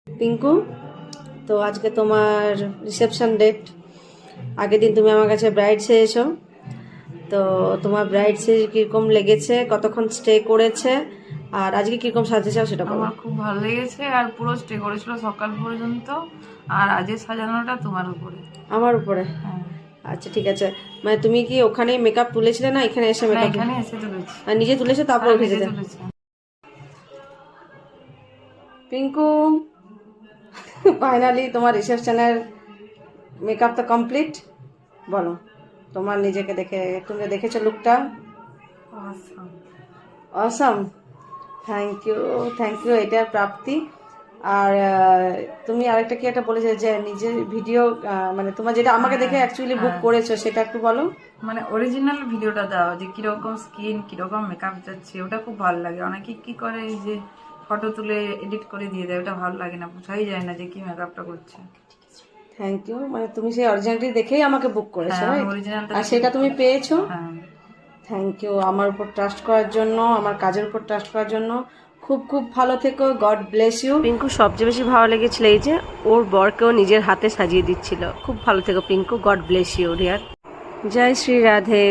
পিঙ্কু, তো আজকে তোমার রিসেপশন ডেট। আগের দিন তুমি আমার কাছে ব্রাইড সেজেছো, তো তোমার ব্রাইড সেজ কিরকম লেগেছে, কতক্ষণ স্টে করেছে, আর আজকে কিরকম সাজতে চাও সেটা বলো। আমার খুব ভালো লেগেছে, আর পুরো স্টে করেছিল সকাল পর্যন্ত। আর আজকে সাজানোটা তোমার উপরে। আমার উপরে? হ্যাঁ, আচ্ছা ঠিক আছে। মানে তুমি কি ওখানেই মেকআপ তুলেছিলে না এখানে এসে না মেকআপ? এখানে এসে তুলেছি। আর নিজে তুলেছো তারপর হ্যাঁ, উঠে নিজে যেতে? তুলেছি। পিঙ্কু, ফাইনালি তোমার রিসেপশনের মেকআপ তো কমপ্লিট। বলো, তোমার নিজেকে দেখে, তুমি দেখেছো লুকটা? Awesome. Awesome. Thank you, thank you, এটার প্রাপ্তি। আর তুমি আরেকটা কি একটা বলেছো যে নিজের ভিডিও, মানে তোমার যেটা আমাকে দেখে অ্যাকচুয়ালি বুক করেছো সেটা একটু বলো। মানে অরিজিনাল ভিডিওটা দাও, যে কিরকম স্কিন, কিরকম মেকআপ যাচ্ছে, ওটা খুব ভালো লাগে। অনেকে কি করে, এই যে ফটো তুলে এডিট করে দিয়ে দেয়, ওটা ভালো লাগে না, বোঝাই যায় না যে কি মেকআপটা করছে। থ্যাংক ইউ, মানে তুমি সেই অরিজিনালটি দেখেই আমাকে বুক করেছো, হ্যাঁ, আমি রাইট? অরিজিনালটা আর দেখে সেটা তুমি পেয়েছো। হ্যাঁ। থ্যাংক ইউ আমার উপর ট্রাস্ট করার জন্য, আমার কাজের উপর ট্রাস্ট করার জন্য। খুব খুব ভালো থেকো, গড ব্লেস ইউ। পিঙ্কু সবচেয়ে বেশি ভালো লেগেছিল এই যে ওর বরকেও নিজের হাতে সাজিয়ে দিচ্ছিল। খুব ভালো থেকো Pinku, God bless you dear. জয় শ্রী রাধে।